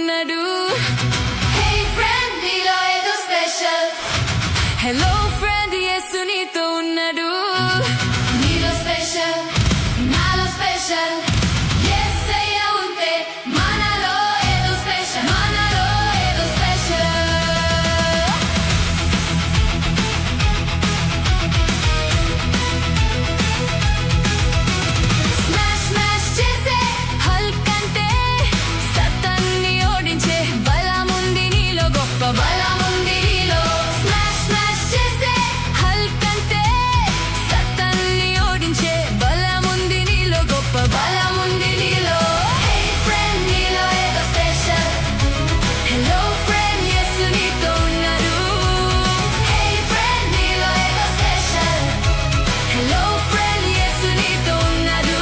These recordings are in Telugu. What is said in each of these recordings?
ఉన్నాడు. Hey friend, నీలో ఏదో స్పెషల్. Hello friend, యేసు నీతో ఉన్నాడు. నీలో స్పెషల్, నాలో స్పెషల్. యేసయ్య ఉంటే మనలో ఏదో స్పెషల్, మనలో ఏదో స్పెషల్. స్మాష్ స్మాష్ చేసే హల్క్ అంటే సతాన్ని ఓడించే బలముంది నీలో, గొప్ప బలముంది నీలో. స్మాష్ స్మాష్ చేసే హల్క్ అంటే సతాన్ని ఓడించే బలముంది నీలో, గొప్ప బలముంది నీలో. Hey friend, నీలో ఏదో స్పెషల్. Hello friend, యేసు నీతో ఉన్నాడు. Hey friend, నీలో ఏదో స్పెషల్. Hello friend, యేసు నీతో ఉన్నాడు.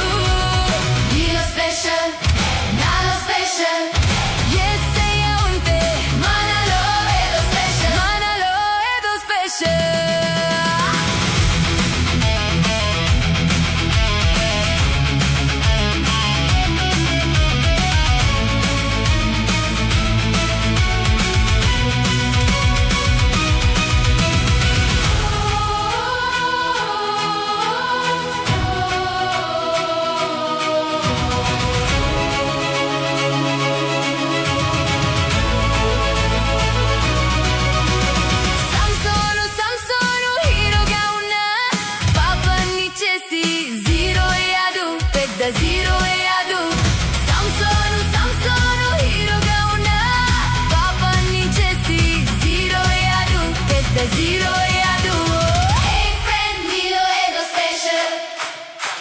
నీలో స్పెషల్, నాలో స్పెషల్. యేసయ్య ఉంటే మనలో ఏదో స్పెషల్, మనలో ఏదో స్పెషల్. సంసోను సంసోను హీరోగా ఉన్నా పాపాన్ని చేసి జీరో అయ్యాడు, పెద్ద జీరో అయ్యాడు. సంసోను సంసోను హీరోగా ఉన్నా పాపాన్ని చేసి జీరో అయ్యాడు, పెద్ద జీరో అయ్యాడు. Hey friend, నీలో ఏదో స్పెషల్.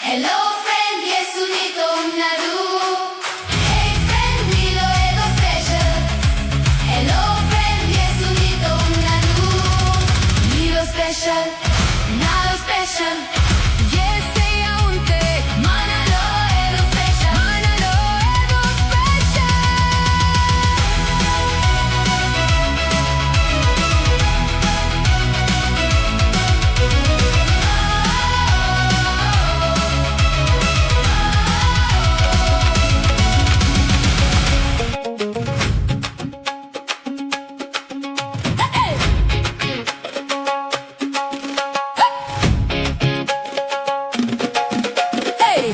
Hello friend, యేసు నీతో ఉన్నాడు. Hey friend, నీలో ఏదో స్పెషల్. Hello friend, యేసు నీతో ఉన్నాడు. నీలో స్పెషల్, నాలో స్పెషల్. యేసయ్య ఉంటే మనలో ఏదో స్పెషల్, మనలో ఏదో స్పెషల్.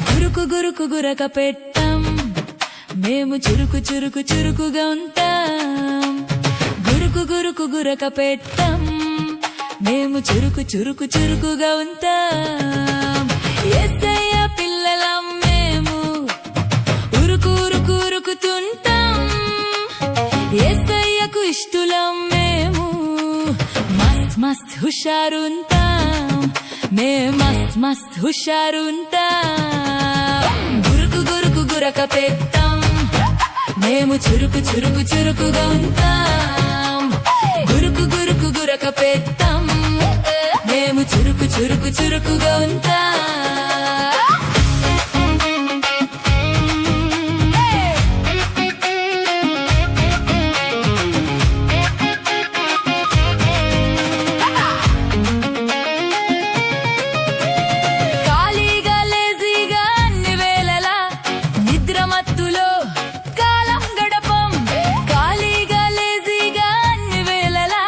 గురుకు గురుకు గురక పెట్టం, మేము చురుకు చురుకు చురుకుగా ఉంటాం. గురుకు గురుకు గురక పెట్టం, మేము చురుకు చురుకు చురుకుగా ఉంటాం. యేసయ్య పిల్లలం మేము ఉరుకు ఉరుకు ఉరుకుతుంటాం. యేసయ్యకు ఇష్టలం మేము మస్త్ మస్త్ హుషారుంటాం, మేం మస్త్ మస్త్ హుషారుంటాం. గురుకు గురుకు గురక పెట్టం, మేము చురుకు చురుకు చురుకుగా ఉంటాం. గురుకు గురుకు గురక పెట్టం, మేము చురుకు చురుకు చురుకుగా ఉంటాం. ఖాళీగా లేజీగా అన్ని వేళలా నిద్ర మత్తులో కాలం గడపం. ఖాళీగా లేజీగా అన్ని వేళలా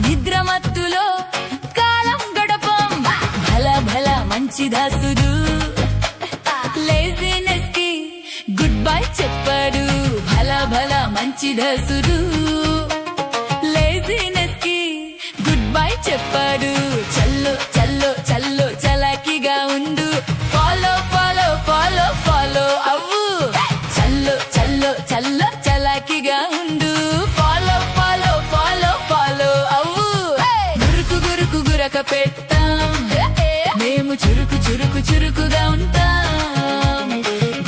నిద్ర మత్తులో కాలం గడపం. భల భల మంచి దాసుడు లేజినెస్ కి గుడ్ బై చెప్పాడు. భల భల మంచి దాసుడు లేజినెస్ కి గుడ్ బై చెప్పాడు. చల్లో చల్లో చల్లో చలాకీగా ఉండు, ఫాలో ఫాలో ఫాలో ఫాలో అవ్వు. చల్లో చల్లో చల్లో చలాకీగా ఉండు, ఫాలో ఫాలో ఫాలో ఫాలో అవ్వు. గురుకు గురుకు గురక పెట్టాం, మేము చురుకు చురుకు చురుకుగా ఉంటాం.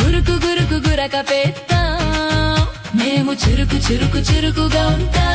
గురుకు గురుకు గురక పెట్టాం, మేము చురుకు చురుకు చురుకుగా ఉంటాం.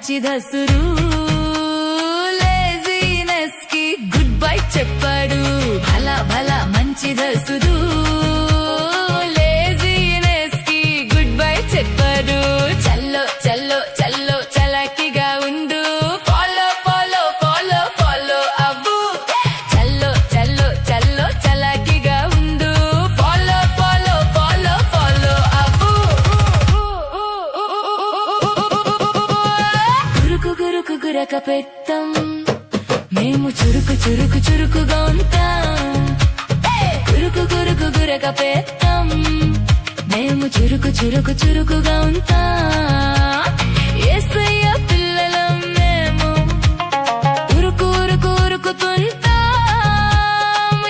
మంచిదసురు లేజినెస్ కి గుడ్ బై చెప్పాడు భల భల మంచిదసురు లేజినెస్ కి గుడ్ బై చెప్పాడు చల్లో చల్లో చల్లో చలాకిగా ఉండు ఫాలో ఫాలో ఫాలో ఫాలో అవ్వు చల్లో చల్లో చల్లో చలాకిగా ఉండు ఫాలో ఫాలో ఫాలో ఫాలో అవ్వు గురుకు గురుకు గురక పెట్టం మేము చురుకు చురుకు చురుకుగా ఉంటాం గురుకు గురుకు గురక పెట్టం మేము చురుకు చురుకు చురుకుగా ఉంటాం యేసయ్య పిల్లలం మేము ఉరుకు ఉరుకు ఉరుకుతుంటాం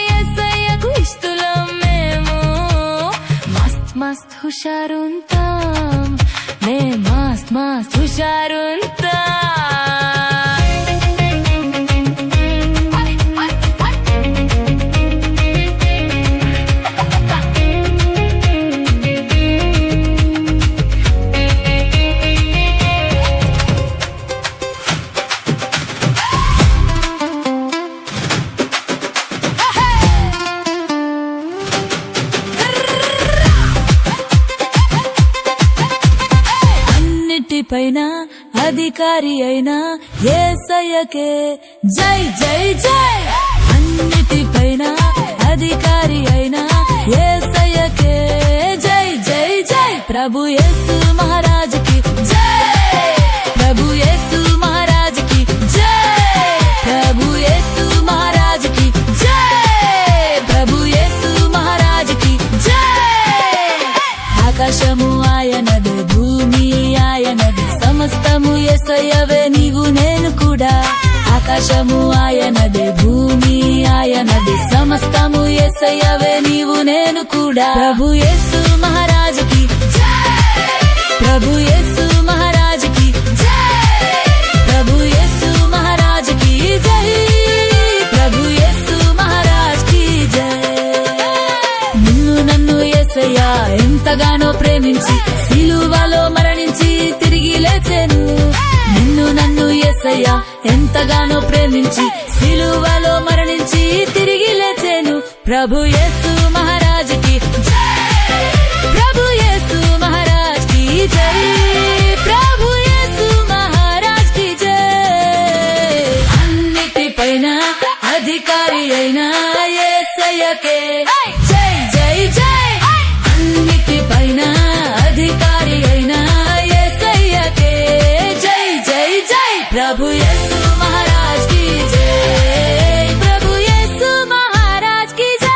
యేసయ్యకు ఇష్టలం మేము మస్త్ మస్త్ హుషారుంటాం మేము మస్త్ మస్త్ హుషారుంటాం పైన అధికారి అయినా యేసయ్యకే జై జై జై అన్నిటిపైన అధికారి అయినా యేసయ్యకే జై జై జై ప్రభు యేసు మహారాజ్ కి జై ప్రభు యేసు మహారాజ్ కి జై ప్రభు యేసు మహారాజ్ కి జై ప్రభు యేసు మహారాజ్ కి జై ఆకాశము ఆయనదే భూమి ఆయనదే సమస్తము యేసయ్యవే నీవు నేను కూడా ఆకాశము ఆయనదే భూమి ఆయనదే సమస్తము యేసయ్యవే నీవు నేను కూడా ప్రభు యేసు మహారాజ్ కి ప్రభు యేసు మహారాజ్ కి ప్రభు యేసు మహారాజ్ కి జై ప్రభు యేసు మహారాజ్ కి జై నిన్ను నన్ను యేసయ్య ఎంతగానో ప్రేమించి సిలువలో మరణించి తిరిగి లేచెను నిన్ను నన్ను యేసయ్య ఎంతగానో ప్రేమించి సిలువలో మరణించి తిరిగి లేచెను ప్రభు యేసు మహారాజ్ కి ప్రభు యేసు మహారాజ్ కి జై ప్రభు యేసు మహారాజ్ కి జై అన్నిటిపైన అధికారి అయిన యేసయ్యకే జై జై జై అన్నిటిపైన అధికారి అయిన యేసయ్యకే జై జై జై ప్రభు యేసు మహారాజ్ కి జై ప్రభు యేసు మహారాజ్ కి జై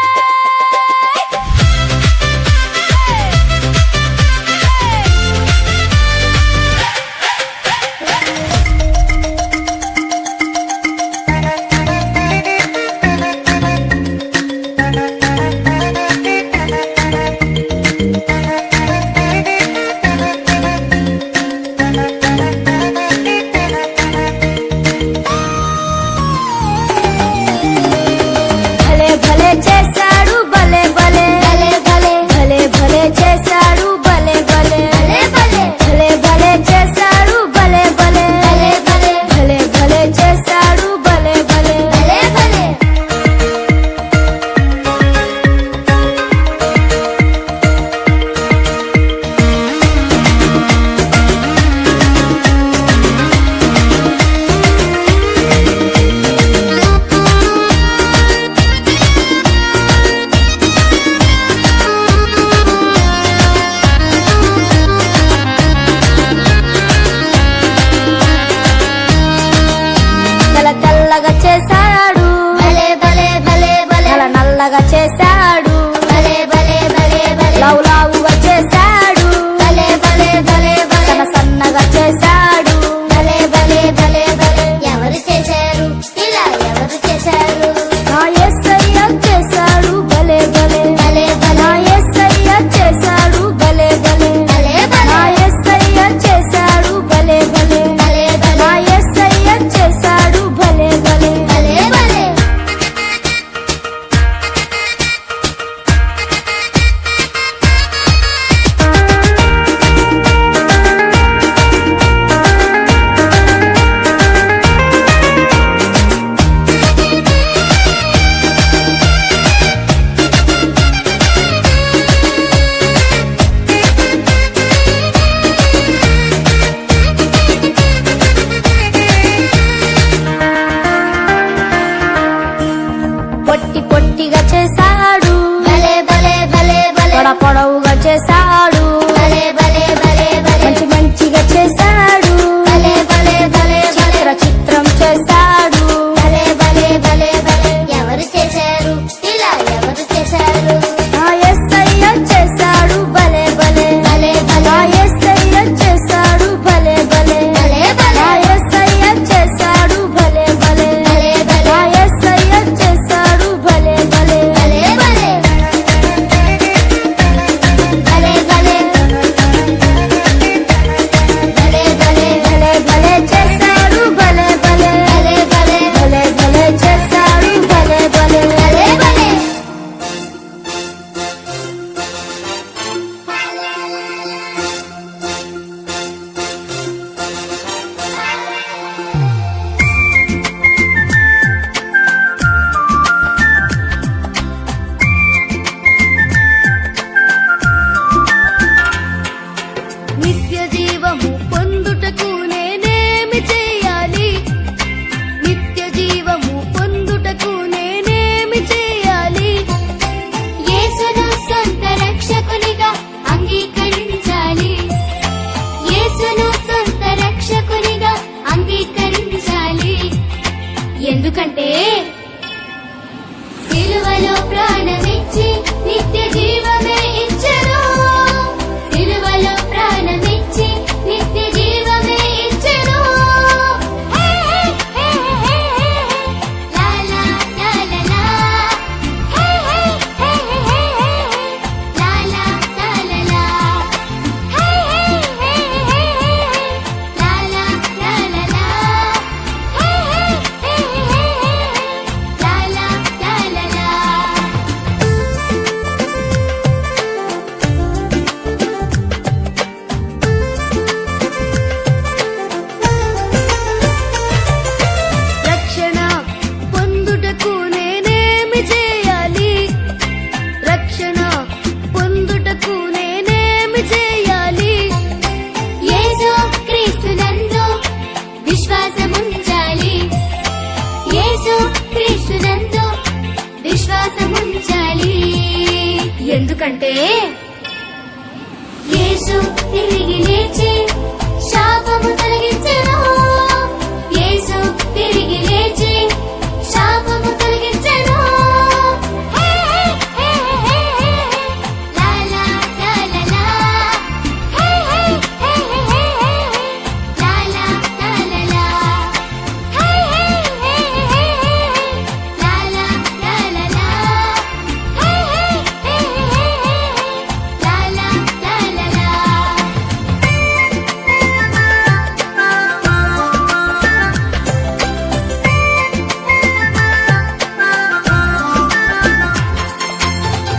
యేసును సొంత రక్షకునిగా అంగీకరించాలి. ఎందుకంటే సిలువలో ప్రాణమిచ్చి నిత్య జీవమే ఇచ్చెను. సిలువలో ప్రాణమిచ్చి నిత్య జీవమే ఇచ్చెను. హే హే హే హే లా లా లా లా లా. హే హే హే హే లా లా లా లా లా. హే హే హే లా లా లా లా లా. హే హే లా లా లా లా లా. రక్షణ పొందుటకు నేనేమి చేయాలి? రక్షణ పొందుటకు నేనేమి చేయాలి? యేసు క్రీస్తునందు విశ్వాసముంచాలి. యేసు క్రీస్తునందు విశ్వాసముంచాలి. ఎందుకంటే యేసు తిరిగి లేచి శాపము తొలగించెను. యేసు తిరిగి లేచి శాపము తొలగించెను. హే హే హే హే లా లా లా లా లా. హే హే హే హే లా లా లా లా లా. హే హే హే లా లా లా లా లా. హే హే లా లా లా లా లా.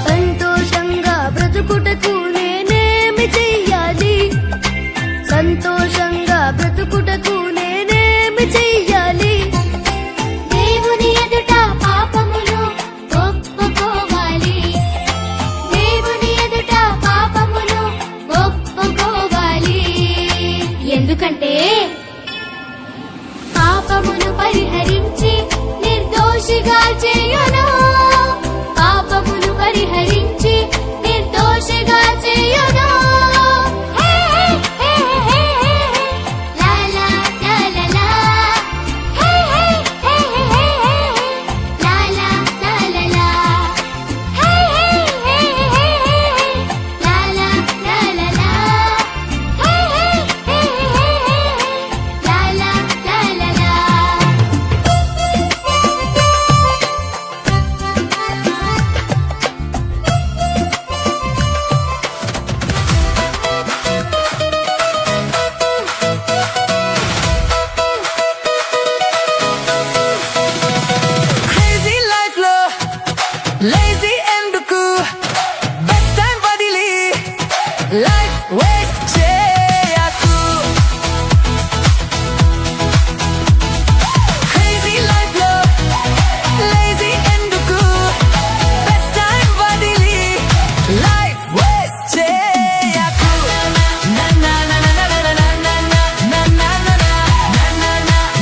సంతోషంగా బ్రతుకుటకు నేనేమి చెయ్యాలి? సంతోషంగా బ్రతుకుటకు నేనేమి చెయ్యాలి? దేవుని ఎదుట పాపమును ఒప్పుకోవాలి. దేవుని ఎదుట పాపమును ఒప్పుకోవాలి. ఎందుకంటే పాపమును పరిహరించి నిర్దోషిగా చేయును. పాపమును పరిహరించి నిర్దోషిగా చేయును. హే హే హే లా లా లా లా లా. హే హే హే లా లా లా లా లా. హే హే లా లా లా లా లా. హే హే లా లా లా లా లా. Crazy life లో lazy ఎందుకు best time వదిలి life waste చేయకు. Crazy life లో lazy ఎందుకు best time వదిలి life waste చేయకు. Na na na na na na na na na na na na na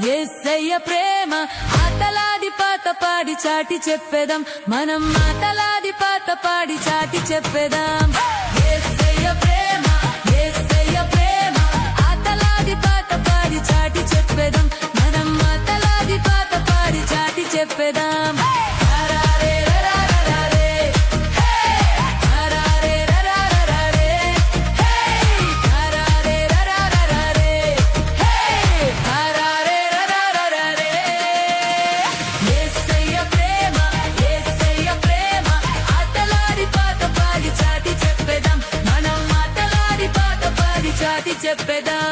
యేసయ్య ప్రేమ ఆటలాడి పాట పాడి చాటి చెప్పేదాం మనం ఆటలాడి పాట పాడి చాటి చెప్పేదాం యేసయ్య ప్రేమ ఆటలాడి పాట పాడి చాటి చెప్పేదాం మనం ఆటలాడి పాట పాడి చాటి చెప్పేదాం చెప్పేదాం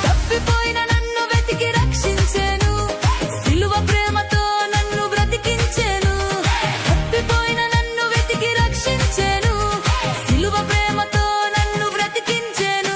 తప్పిపోయిన నన్ను వెతికి రక్షించెను సిలువ ప్రేమతో నన్ను బ్రతికించెను తప్పిపోయిన నన్ను వెతికి రక్షించెను సిలువ ప్రేమతో నన్ను బ్రతికించెను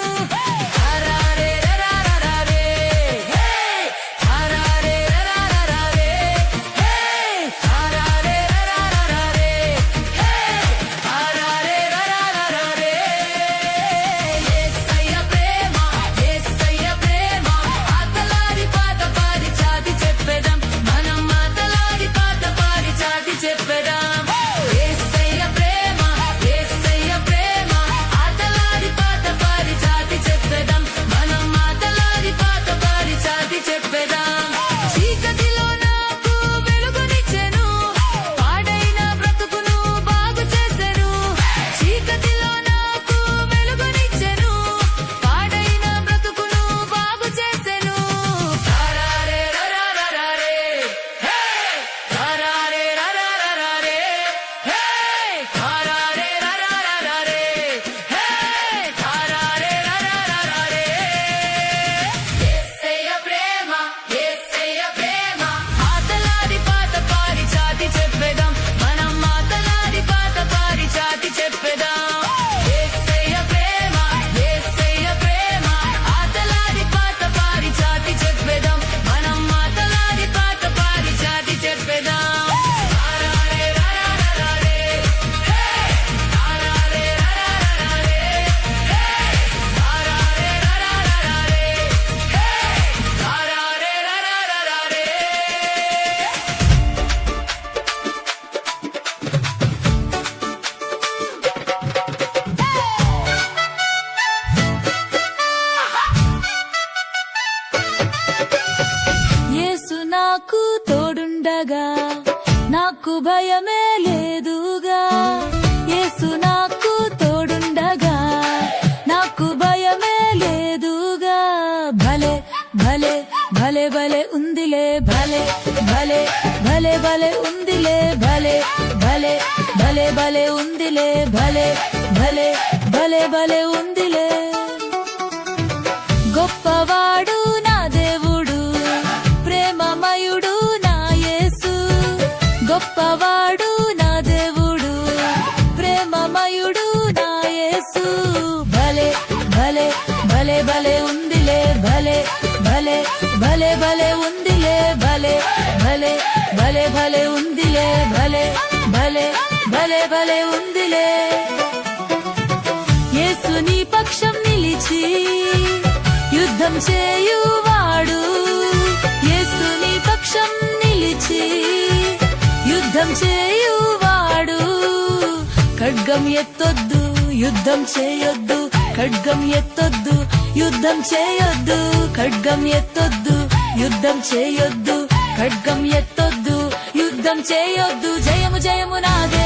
నాకు తోడుండగా నాకు భయమే లేదుగా యేసు నాకు తోడుండగా నాకు భయమే లేదుగా భలే భలే భలే భలే ఉందిలే భలే భలే భలే భలే ఉందిలే భలే భలే భలే భలే ఉందిలే భలే భలే భలే భలే ఉందిలే గొప్పవాడు నా దేవుడు ప్రేమమయుడు నా యేసు గొప్పవాడు నా దేవుడు ప్రేమమయుడు నా యేసు భలే భలే భలే భలే ఉందిలే భలే భలే భలే భలే ఉందిలే భలే భలే భలే భలే ఉందిలే భలే భలే భలే భలే ఉందిలే యేసు నీ పక్షం నిలిచి యుద్ధం చేయువాడు యేసు నీ పక్షం నిలిచి యుద్ధం చేయువాడు ఖడ్గం ఎత్తొద్దు యుద్ధం చేయొద్దు ఖడ్గం ఎత్తొద్దు యుద్ధం చేయొద్దు ఖడ్గం ఎత్తొద్దు యుద్ధం చేయొద్దు ఖడ్గం ఎత్తొద్దు యుద్ధం చేయొద్దు జయము జయము నాదే